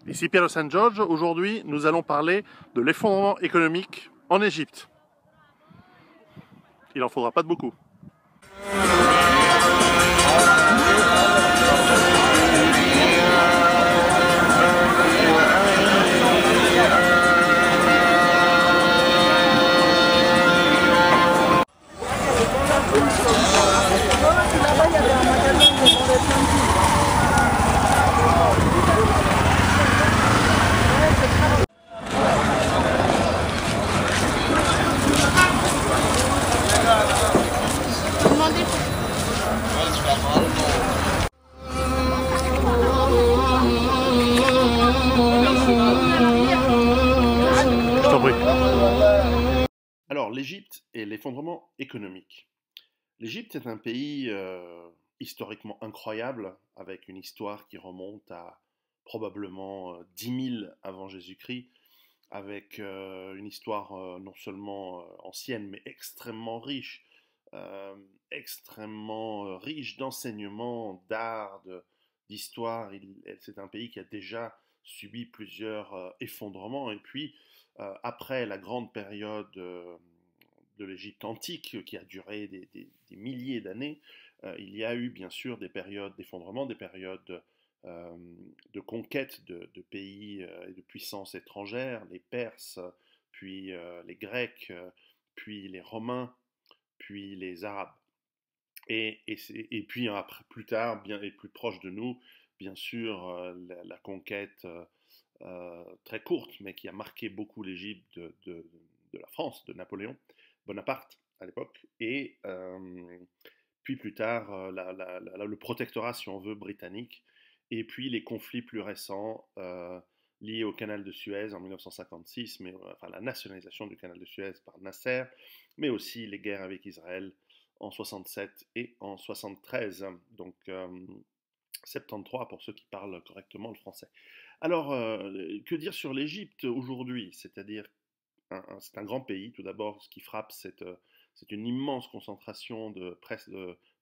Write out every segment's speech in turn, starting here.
Ici Piero San Giorgio. Aujourd'hui, nous allons parler de l'effondrement économique en Égypte. Il en faudra pas de beaucoup. Je t'en prie. Alors, l'Égypte et l'effondrement économique. L'Égypte est un pays historiquement incroyable, avec une histoire qui remonte à probablement 10 000 avant Jésus-Christ, avec une histoire non seulement ancienne, mais extrêmement riche d'enseignements, d'art, d'histoire. C'est un pays qui a déjà subi plusieurs effondrements, et puis après la grande période de l'Égypte antique, qui a duré des milliers d'années, il y a eu bien sûr des périodes d'effondrement, des périodes euh, de conquête de pays et de puissances étrangères, les Perses, puis les Grecs, puis les Romains, puis les Arabes. Et puis après, plus tard, bien et plus proche de nous, bien sûr, la conquête très courte, mais qui a marqué beaucoup l'Égypte de la France, de Napoléon Bonaparte à l'époque, et puis plus tard le protectorat, si on veut, britannique, et puis les conflits plus récents liés au canal de Suez en 1956, mais enfin la nationalisation du canal de Suez par Nasser, mais aussi les guerres avec Israël en 67 et en 73, donc 73 pour ceux qui parlent correctement le français. Alors, que dire sur l'Égypte aujourd'hui? C'est-à-dire, c'est un grand pays. Tout d'abord, ce qui frappe, c'est une immense concentration de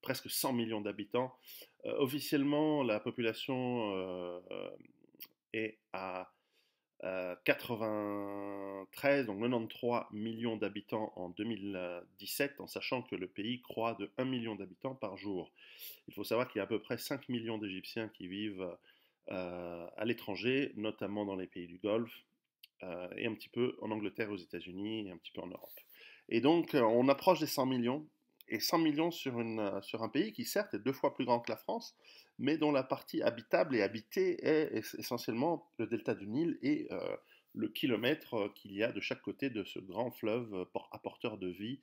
presque 100 millions d'habitants. Officiellement, la population est à 93, donc 93 millions d'habitants en 2017, en sachant que le pays croît de 1 million d'habitants par jour. Il faut savoir qu'il y a à peu près 5 millions d'Égyptiens qui vivent à l'étranger, notamment dans les pays du Golfe, et un petit peu en Angleterre, aux États-Unis, et un petit peu en Europe. Et donc, on approche des 100 millions, et 100 millions sur un pays qui, certes, est 2 fois plus grand que la France, mais dont la partie habitable et habitée est essentiellement le delta du Nil et le kilomètre qu'il y a de chaque côté de ce grand fleuve apporteur de vie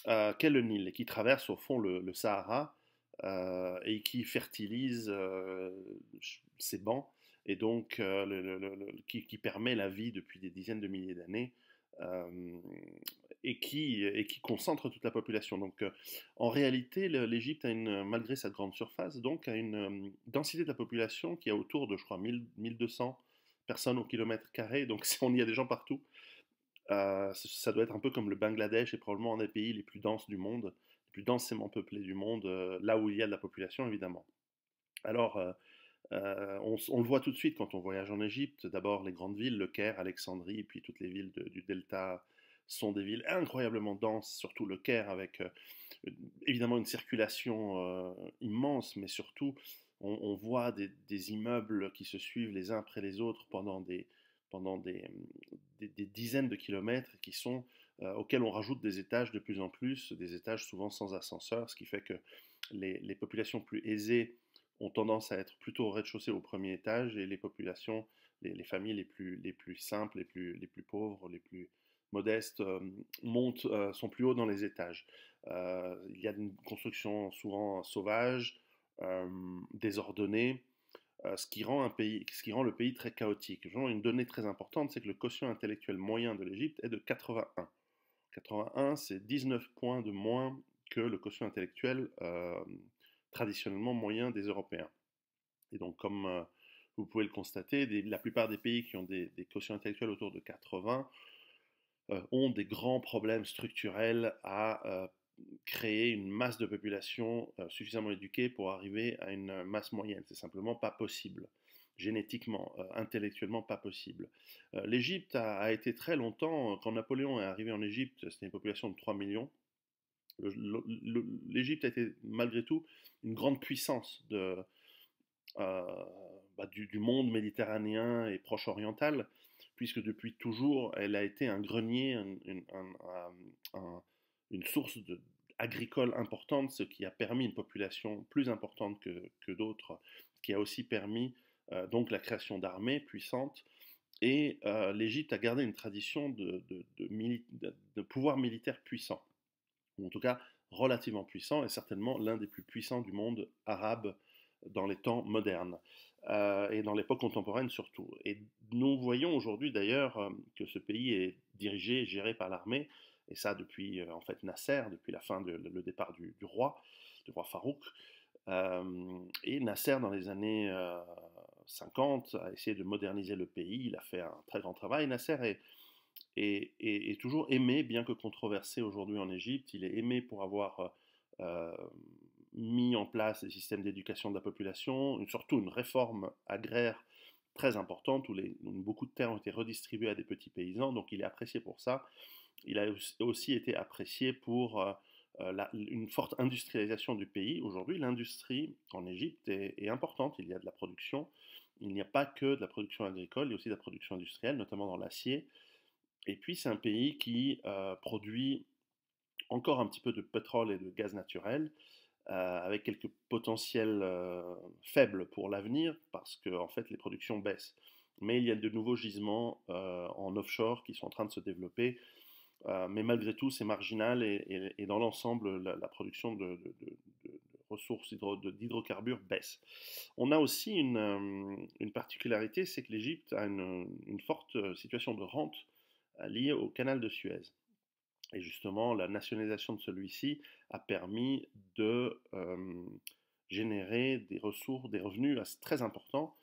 qu'est le Nil, et qui traverse au fond le Sahara, et qui fertilise ces bancs, et donc qui permet la vie depuis des dizaines de milliers d'années, euh, et qui concentre toute la population. Donc, en réalité, l'Égypte malgré sa grande surface, donc a une densité de la population qui est autour de, je crois, 1200 personnes au kilomètre carré. Donc, on y a des gens partout. Ça doit être un peu comme le Bangladesh, et probablement un des pays les plus denses du monde, les plus densément peuplés du monde, là où il y a de la population, évidemment. Alors, on le voit tout de suite quand on voyage en Égypte. D'abord, les grandes villes, le Caire, Alexandrie, puis toutes les villes du delta sont des villes incroyablement denses, surtout le Caire, avec évidemment une circulation immense, mais surtout, on voit des immeubles qui se suivent les uns après les autres pendant des dizaines de kilomètres, auxquels on rajoute des étages de plus en plus, des étages souvent sans ascenseur, ce qui fait que les populations plus aisées ont tendance à être plutôt au rez-de-chaussée, au premier étage, et les populations, les familles les plus simples, les plus pauvres, les plus modestes, sont plus hauts dans les étages. Il y a une construction souvent sauvage, désordonnée, ce qui rend le pays très chaotique. Genre, une donnée très importante, c'est que le quotient intellectuel moyen de l'Égypte est de 81. 81, c'est 19 points de moins que le quotient intellectuel traditionnellement moyen des Européens. Et donc, comme vous pouvez le constater, la plupart des pays qui ont des quotients intellectuels autour de 80 ont des grands problèmes structurels à créer une masse de population suffisamment éduquée pour arriver à une masse moyenne. C'est simplement pas possible. génétiquement, intellectuellement pas possible. L'Égypte a été très longtemps, quand Napoléon est arrivé en Égypte, c'était une population de 3 millions. L'Égypte a été malgré tout une grande puissance euh, du monde méditerranéen et proche oriental, puisque depuis toujours, elle a été un grenier, une source agricole importante, ce qui a permis une population plus importante que d'autres, ce qui a aussi permis donc la création d'armées puissantes. Et l'Égypte a gardé une tradition de pouvoir militaire puissant, ou en tout cas relativement puissant, et certainement l'un des plus puissants du monde arabe dans les temps modernes, et dans l'époque contemporaine surtout. Et nous voyons aujourd'hui d'ailleurs que ce pays est dirigé et géré par l'armée, et ça depuis en fait Nasser, depuis la fin le départ du roi Farouk. Et Nasser, dans les années 50, a essayé de moderniser le pays, il a fait un très grand travail. Nasser est toujours aimé, bien que controversé aujourd'hui en Égypte. Il est aimé pour avoir euh, mis en place des systèmes d'éducation de la population, surtout une réforme agraire très importante où beaucoup de terres ont été redistribuées à des petits paysans, donc il est apprécié pour ça. Il a aussi été apprécié pour une forte industrialisation du pays. Aujourd'hui, l'industrie en Égypte est importante. Il y a de la production. Il n'y a pas que de la production agricole, il y a aussi de la production industrielle, notamment dans l'acier. Et puis, c'est un pays qui produit encore un petit peu de pétrole et de gaz naturel, avec quelques potentiels faibles pour l'avenir, parce que en fait, les productions baissent. Mais il y a de nouveaux gisements en offshore qui sont en train de se développer. Mais malgré tout, c'est marginal et dans l'ensemble, la production de ressources d'hydrocarbures baisse. On a aussi une particularité, c'est que l'Égypte a une forte situation de rente liée au canal de Suez. Et justement, la nationalisation de celui-ci a permis de générer des ressources, des revenus très importants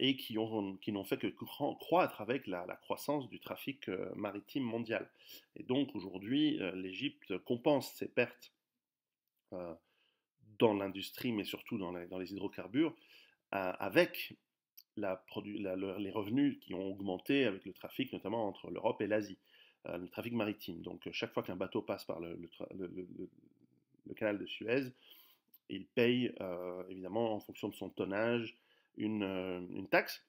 et qui n'ont fait que croître avec la croissance du trafic maritime mondial. Et donc aujourd'hui, l'Égypte compense ses pertes euh, dans l'industrie, mais surtout dans les hydrocarbures, avec les revenus qui ont augmenté avec le trafic, notamment entre l'Europe et l'Asie, le trafic maritime. Donc chaque fois qu'un bateau passe par le canal de Suez, il paye évidemment en fonction de son tonnage une taxe,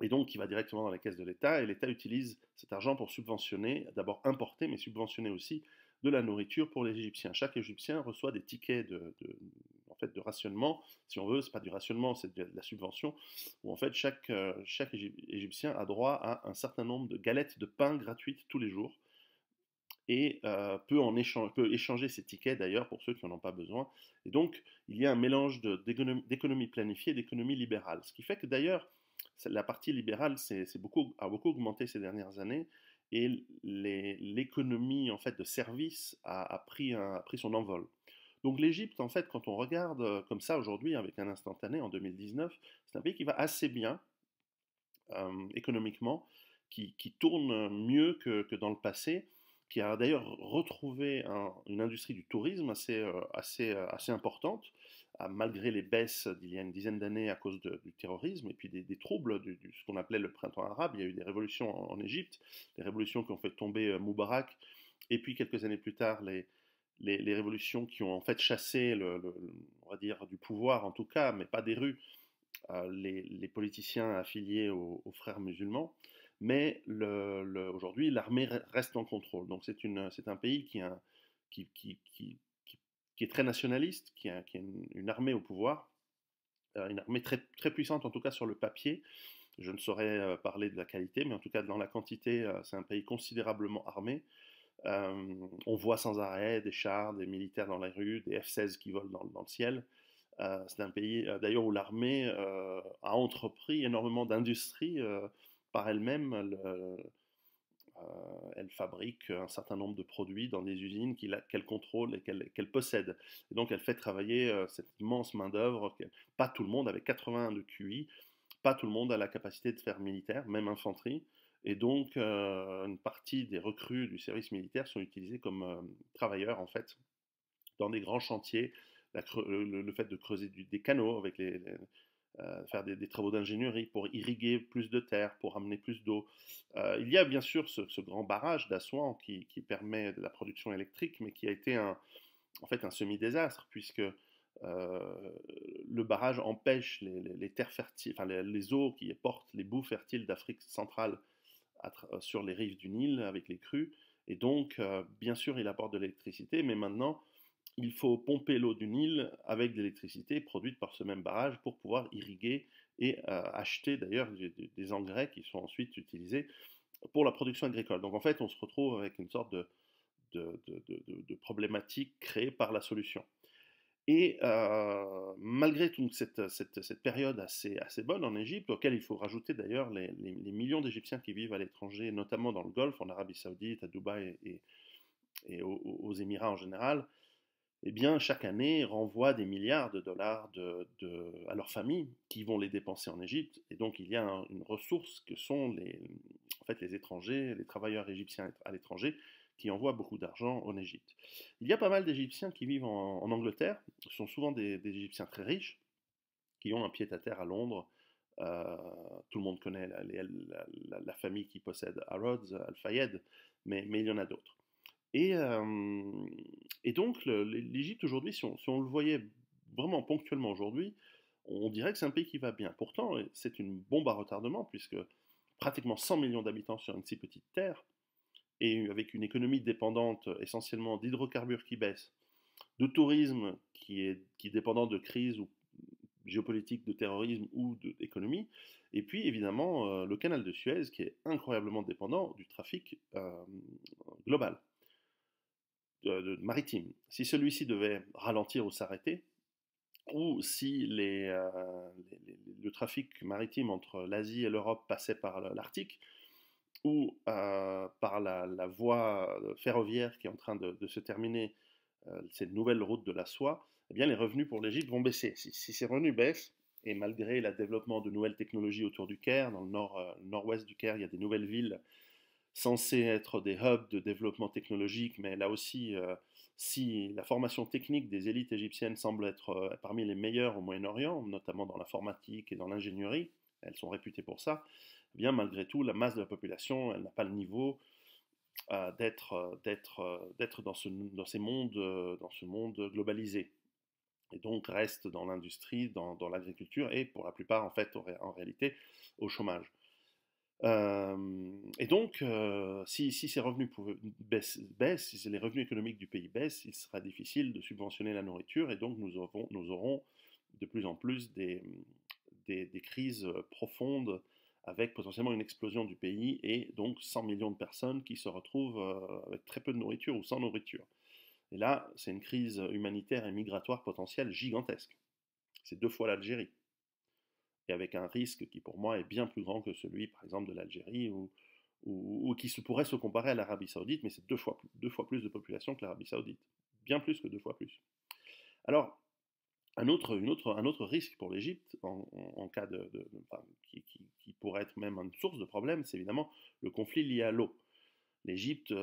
et donc qui va directement dans les caisses de l'État, et l'État utilise cet argent pour subventionner, d'abord importer, mais subventionner aussi de la nourriture pour les Égyptiens. Chaque Égyptien reçoit des tickets en fait, de rationnement, si on veut, c'est pas du rationnement, c'est de la subvention, où en fait chaque Égyptien a droit à un certain nombre de galettes de pain gratuites tous les jours, et peut échanger ces tickets d'ailleurs pour ceux qui n'en ont pas besoin. Et donc, il y a un mélange d'économie planifiée et d'économie libérale. Ce qui fait que d'ailleurs, la partie libérale a beaucoup augmenté ces dernières années, et l'économie en fait de services a pris son envol. Donc l'Égypte, en fait, quand on regarde comme ça aujourd'hui, avec un instantané en 2019, c'est un pays qui va assez bien économiquement, qui tourne mieux que dans le passé, qui a d'ailleurs retrouvé une industrie du tourisme assez importante, malgré les baisses d'il y a une dizaine d'années à cause du terrorisme et puis des troubles ce qu'on appelait le printemps arabe. Il y a eu des révolutions en Égypte, des révolutions qui ont fait tomber Moubarak, et puis quelques années plus tard, les révolutions qui ont en fait chassé, on va dire, du pouvoir en tout cas, mais pas des rues, les politiciens affiliés aux frères musulmans, mais aujourd'hui l'armée reste en contrôle. Donc c'est un pays qui, qui, qui, qui est très nationaliste, qui a une armée au pouvoir, une armée très, très puissante en tout cas sur le papier. Je ne saurais parler de la qualité, mais en tout cas dans la quantité, c'est un pays considérablement armé. On voit sans arrêt des chars, des militaires dans les rues, des F-16 qui volent dans le ciel. C'est un pays d'ailleurs où l'armée a entrepris énormément d'industries par elle-même. Elle fabrique un certain nombre de produits dans des usines qu'elle contrôle et qu'elle possède. Et donc elle fait travailler cette immense main-d'œuvre. Pas tout le monde, avec 80 de QI, pas tout le monde a la capacité de faire militaire, même infanterie. Et donc une partie des recrues du service militaire sont utilisés comme travailleurs en fait dans des grands chantiers, le fait de creuser des canaux avec faire des travaux d'ingénierie pour irriguer plus de terre, pour amener plus d'eau. Il y a bien sûr ce grand barrage d'Assouan qui permet de la production électrique, mais qui a été en fait un semi-désastre, puisque le barrage empêche les terres fertiles, enfin les eaux qui portent les boues fertiles d'Afrique centrale sur les rives du Nil avec les crues. Et donc, bien sûr, il apporte de l'électricité, mais maintenant, il faut pomper l'eau du Nil avec de l'électricité produite par ce même barrage pour pouvoir irriguer et acheter d'ailleurs des engrais qui sont ensuite utilisés pour la production agricole. Donc en fait, on se retrouve avec une sorte de problématique créée par la solution. Et malgré toute cette période assez bonne en Égypte, auquel il faut rajouter d'ailleurs les millions d'Égyptiens qui vivent à l'étranger, notamment dans le Golfe, en Arabie Saoudite, à Dubaï et aux Émirats en général, eh bien, chaque année, renvoient des milliards de dollars à leurs familles qui vont les dépenser en Égypte. Et donc, il y a une ressource que sont en fait, les étrangers, les travailleurs égyptiens à l'étranger, qui envoient beaucoup d'argent en Égypte. Il y a pas mal d'Égyptiens qui vivent en Angleterre. Ce sont souvent des Égyptiens très riches, qui ont un pied-à-terre à Londres. Euh, Tout le monde connaît la famille qui possède Harrods, Al-Fayed, mais il y en a d'autres. Et, euh, et donc, l'Égypte aujourd'hui, si on le voyait vraiment ponctuellement aujourd'hui, on dirait que c'est un pays qui va bien. Pourtant, c'est une bombe à retardement, puisque pratiquement 100 millions d'habitants sur une si petite terre, et avec une économie dépendante essentiellement d'hydrocarbures qui baissent, de tourisme qui est dépendant de crises ou géopolitiques, de terrorisme ou d'économie, et puis évidemment le canal de Suez qui est incroyablement dépendant du trafic global maritime. Si celui-ci devait ralentir ou s'arrêter, ou si le trafic maritime entre l'Asie et l'Europe passait par l'Arctique, ou par la voie ferroviaire qui est en train de se terminer, cette nouvelle route de la soie, eh bien les revenus pour l'Égypte vont baisser. Si ces revenus baissent, et malgré le développement de nouvelles technologies autour du Caire, dans le nord-ouest du Caire, il y a des nouvelles villes censés être des hubs de développement technologique, mais là aussi, si la formation technique des élites égyptiennes semble être parmi les meilleures au Moyen-Orient, notamment dans l'informatique et dans l'ingénierie, elles sont réputées pour ça, eh bien malgré tout, la masse de la population, elle n'a pas le niveau d'être dans ce monde globalisé. Et donc reste dans l'industrie, dans l'agriculture et pour la plupart, en fait, en réalité, au chômage. Et donc, si ces revenus baissent, si les revenus économiques du pays baissent, il sera difficile de subventionner la nourriture et donc nous aurons de plus en plus des crises profondes avec potentiellement une explosion du pays et donc 100 millions de personnes qui se retrouvent avec très peu de nourriture ou sans nourriture. Et là, c'est une crise humanitaire et migratoire potentielle gigantesque. C'est 2 fois l'Algérie et avec un risque qui pour moi est bien plus grand que celui par exemple de l'Algérie ou qui pourrait se comparer à l'Arabie Saoudite, mais c'est 2 fois plus de population que l'Arabie Saoudite, bien plus que 2 fois plus. Alors, un autre risque pour l'Égypte, en cas enfin, qui pourrait être même une source de problème, c'est évidemment le conflit lié à l'eau. L'Égypte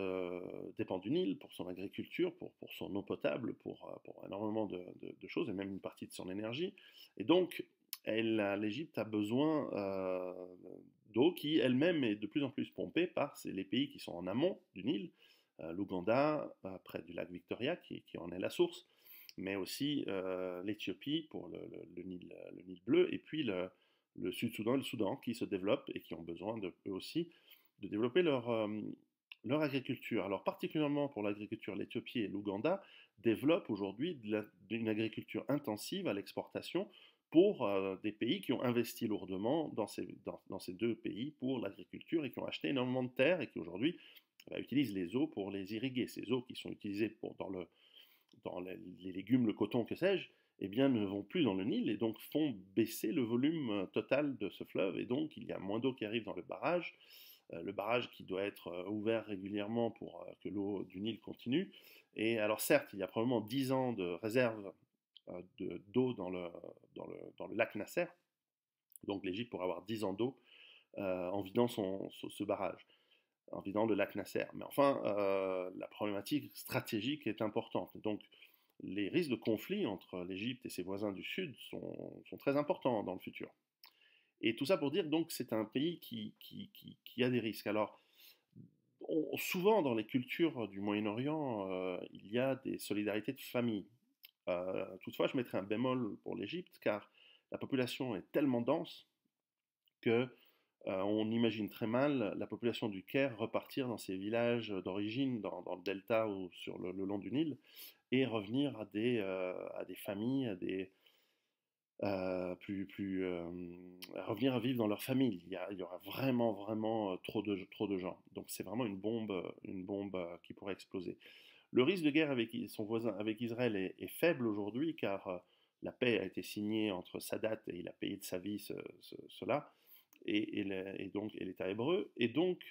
dépend du Nil pour son agriculture, pour son eau potable, pour énormément de choses, et même une partie de son énergie. Et donc, l'Égypte a besoin d'eau qui elle-même est de plus en plus pompée par les pays qui sont en amont du Nil, l'Ouganda, près du lac Victoria, qui en est la source, mais aussi l'Éthiopie pour le Nil bleu, et puis le Sud-Soudan et le Soudan qui se développent et qui ont besoin eux aussi de développer leur agriculture. Alors particulièrement pour l'agriculture, l'Éthiopie et l'Ouganda développent aujourd'hui une agriculture intensive à l'exportation pour des pays qui ont investi lourdement dans ces 2 pays pour l'agriculture et qui ont acheté énormément de terres et qui aujourd'hui utilisent les eaux pour les irriguer. Ces eaux qui sont utilisées dans les légumes, le coton, que sais-je, eh bien, ne vont plus dans le Nil et donc font baisser le volume total de ce fleuve. Et donc, il y a moins d'eau qui arrive dans le barrage qui doit être ouvert régulièrement pour que l'eau du Nil continue. Et alors, certes, il y a probablement 10 ans de réserve d'eau dans le lac Nasser. Donc, l'Égypte pourrait avoir 10 ans d'eau en vidant ce barrage, en vidant le lac Nasser. Mais enfin, la problématique stratégique est importante. Donc, les risques de conflit entre l'Égypte et ses voisins du Sud sont très importants dans le futur. Et tout ça pour dire donc que c'est un pays qui a des risques. Alors, souvent dans les cultures du Moyen-Orient, il y a des solidarités de famille. Toutefois, je mettrai un bémol pour l'Égypte car la population est tellement dense que on imagine très mal la population du Caire repartir dans ses villages d'origine, dans le delta ou sur le long du Nil, et revenir à des familles, revenir à vivre dans leur famille. Il y aura vraiment, vraiment trop de gens. Donc c'est vraiment une bombe qui pourrait exploser. Le risque de guerre avec son voisin, avec Israël, est faible aujourd'hui car la paix a été signée entre Sadat et il a payé de sa vie cela, et donc et l'État hébreu. Et donc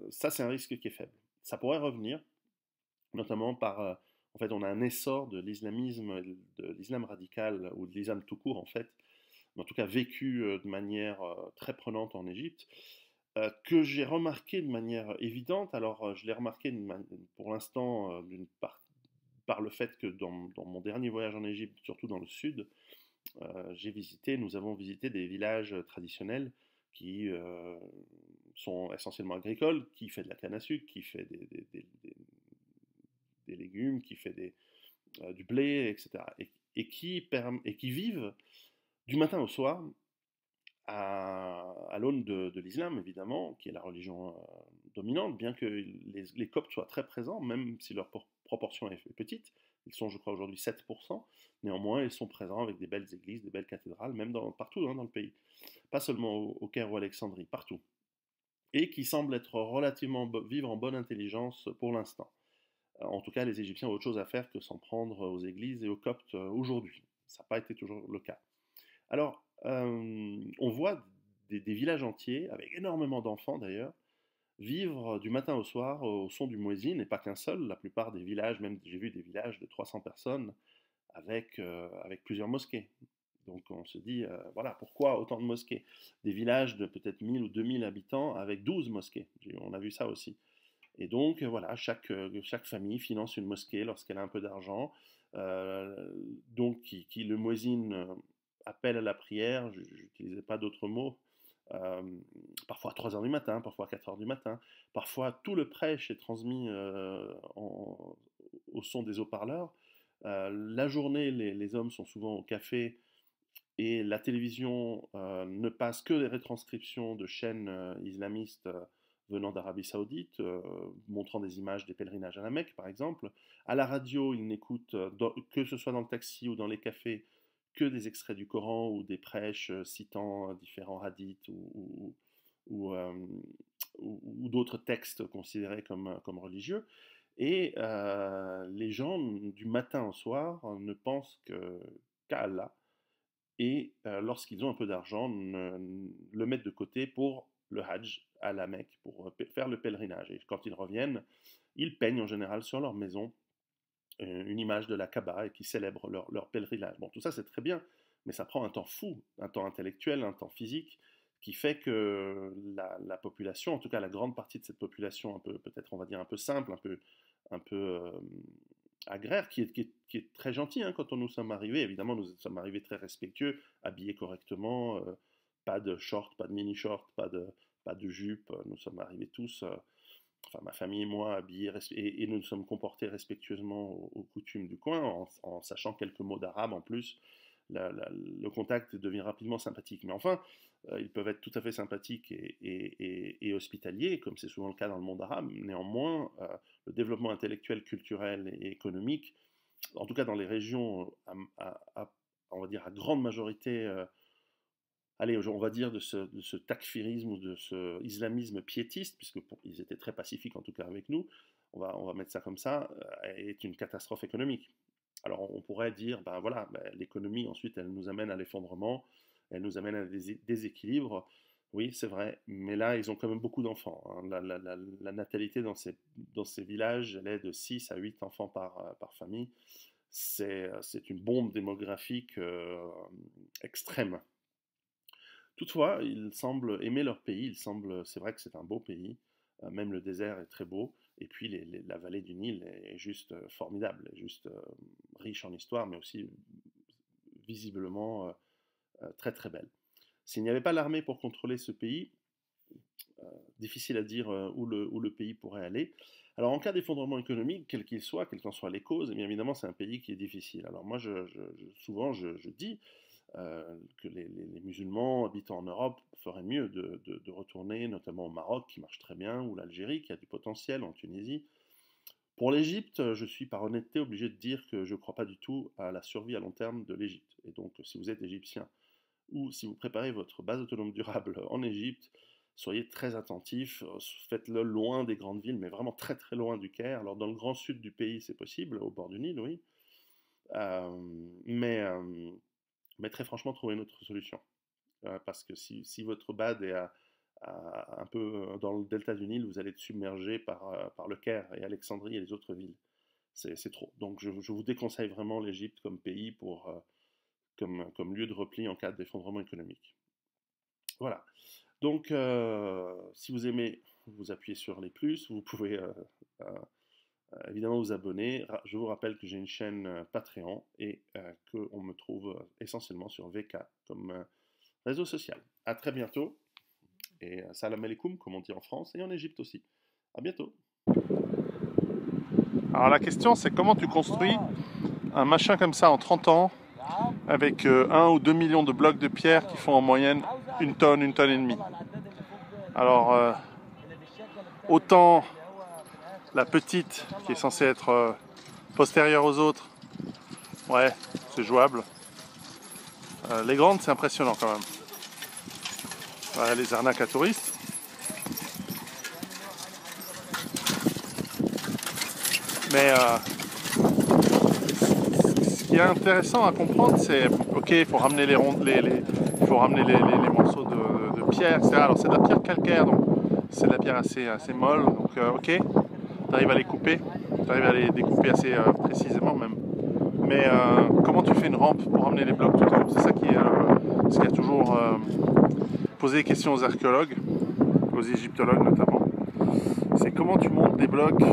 ça, c'est un risque qui est faible. Ça pourrait revenir, notamment en fait, on a un essor de l'islamisme, de l'islam radical ou de l'islam tout court en fait, mais en tout cas vécu de manière très prenante en Égypte, que j'ai remarqué de manière évidente. Alors, je l'ai remarqué pour l'instant par le fait que dans mon dernier voyage en Égypte, surtout dans le sud, nous avons visité des villages traditionnels qui sont essentiellement agricoles, qui fait de la canne à sucre, qui fait des légumes, qui fait du blé, etc. Et qui vivent du matin au soir à l'aune de l'islam, évidemment, qui est la religion dominante, bien que les Coptes soient très présents, même si leur proportion est petite. Ils sont, je crois, aujourd'hui 7%. Néanmoins, ils sont présents avec des belles églises, des belles cathédrales, même partout dans le pays. Pas seulement au Caire ou Alexandrie, partout. Et qui semblent être vivre en bonne intelligence pour l'instant. En tout cas, les Égyptiens ont autre chose à faire que s'en prendre aux églises et aux Coptes aujourd'hui. Ça n'a pas été toujours le cas. Alors, on voit des villages entiers, avec énormément d'enfants d'ailleurs, vivre du matin au soir au son du muezzin, et pas qu'un seul. La plupart des villages, même j'ai vu des villages de 300 personnes avec plusieurs mosquées. Donc on se dit, voilà, pourquoi autant de mosquées? Des villages de peut-être 1000 ou 2000 habitants avec 12 mosquées. On a vu ça aussi. Et donc, voilà, chaque famille finance une mosquée lorsqu'elle a un peu d'argent. Donc, le muezzin appelle à la prière, je n'utilisais pas d'autres mots, euh, parfois à 3 heures du matin, parfois à 4 heures du matin. Parfois, tout le prêche est transmis au son des haut-parleurs. La journée, les hommes sont souvent au café et la télévision ne passe que des retranscriptions de chaînes islamistes venant d'Arabie Saoudite, montrant des images des pèlerinages à la Mecque, par exemple. À la radio, ils n'écoutent, que ce soit dans le taxi ou dans les cafés, que des extraits du Coran ou des prêches citant différents hadiths ou, euh, ou d'autres textes considérés comme religieux. Et les gens, du matin au soir, ne pensent qu'à Allah et lorsqu'ils ont un peu d'argent, le mettent de côté pour le Hajj à la Mecque, pour faire le pèlerinage. Et quand ils reviennent, ils peignent en général sur leur maison une image de la Kaaba et qui célèbrent leur pèlerinage. Bon, tout ça c'est très bien, mais ça prend un temps fou, un temps intellectuel, un temps physique, qui fait que la population, en tout cas la grande partie de cette population, un peu peut-être on va dire un peu simple, un peu agraire, qui est très gentil hein, quand nous sommes arrivés. Évidemment, nous sommes arrivés très respectueux, habillés correctement, pas de short, pas de mini-short, pas de jupe. Nous sommes arrivés tous, enfin ma famille et moi, habillés et nous nous sommes comportés respectueusement aux coutumes du coin, en sachant quelques mots d'arabe en plus. Le contact devient rapidement sympathique. Mais enfin, ils peuvent être tout à fait sympathiques et hospitaliers, comme c'est souvent le cas dans le monde arabe. Néanmoins, le développement intellectuel, culturel et économique, en tout cas dans les régions, on va dire à grande majorité, allez, on va dire de ce takfirisme ou de ce islamisme piétiste, puisque ils étaient très pacifiques en tout cas avec nous, on va mettre ça comme ça, est une catastrophe économique. Alors on pourrait dire, ben voilà, ben, l'économie ensuite elle nous amène à l'effondrement, elle nous amène à des déséquilibres. Oui, c'est vrai, mais là ils ont quand même beaucoup d'enfants. Hein. La natalité dans ces villages, elle est de 6 à 8 enfants par famille. C'est une bombe démographique extrême. Toutefois, ils semblent aimer leur pays, c'est vrai que c'est un beau pays, même le désert est très beau, Et puis la vallée du Nil est juste formidable, est juste riche en histoire, mais aussi visiblement très très belle. S'il n'y avait pas l'armée pour contrôler ce pays, difficile à dire où le pays pourrait aller. Alors en cas d'effondrement économique, quel qu'il soit, quelles qu'en soient les causes, bien évidemment c'est un pays qui est difficile. Alors moi souvent je dis que les musulmans habitant en Europe feraient mieux de retourner notamment au Maroc qui marche très bien, ou l'Algérie qui a du potentiel, en Tunisie. Pour l'Égypte, je suis par honnêteté obligé de dire que je ne crois pas du tout à la survie à long terme de l'Égypte. Et donc si vous êtes égyptien ou si vous préparez votre base autonome durable en Égypte, soyez très attentifs, faites-le loin des grandes villes, mais vraiment très très loin du Caire. Alors dans le grand sud du pays, c'est possible, au bord du Nil, oui, euh, mais, euh, mais très franchement, trouvez une autre solution. Parce que si votre bad est un peu dans le delta du Nil, vous allez être submergé par le Caire et Alexandrie et les autres villes. C'est trop. Donc je vous déconseille vraiment l'Égypte comme pays comme lieu de repli en cas d'effondrement économique. Voilà. Donc, si vous aimez, vous appuyez sur les plus, vous pouvez évidemment vous abonner. Je vous rappelle que j'ai une chaîne Patreon et qu'on me trouve essentiellement sur VK comme réseau social. À très bientôt et salam alaikum, comme on dit en France, et en Égypte aussi. À bientôt. Alors la question c'est comment tu construis un machin comme ça en 30 ans avec 1 ou 2 millions de blocs de pierre qui font en moyenne une tonne et demie. Alors autant la petite qui est censée être postérieure aux autres, ouais c'est jouable. Les grandes c'est impressionnant quand même. Voilà les arnaques à touristes. Mais ce qui est intéressant à comprendre, c'est ok, il faut ramener les morceaux de pierre, etc. Alors c'est de la pierre calcaire, donc c'est de la pierre assez molle, donc ok, tu arrives à les couper, tu arrives à les découper assez précisément même. Mais comment tu fais une rampe pour ramener les blocs tout en haut? C'est ça qui est ce qui a toujours posé des questions aux archéologues, aux égyptologues notamment. C'est comment tu montes des blocs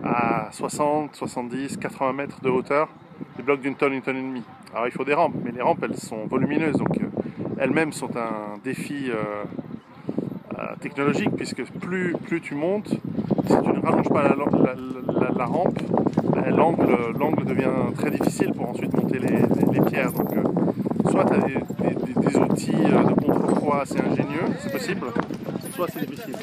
à 60, 70, 80 mètres de hauteur, des blocs d'une tonne et demie. Alors il faut des rampes, mais les rampes elles sont volumineuses, donc elles-mêmes sont un défi technologique, puisque plus tu montes, si tu ne rallonges pas la rampe, l'angle devient très difficile pour ensuite monter les pierres. Donc soit tu as des outils de contrepoids assez ingénieux, c'est possible, soit c'est difficile.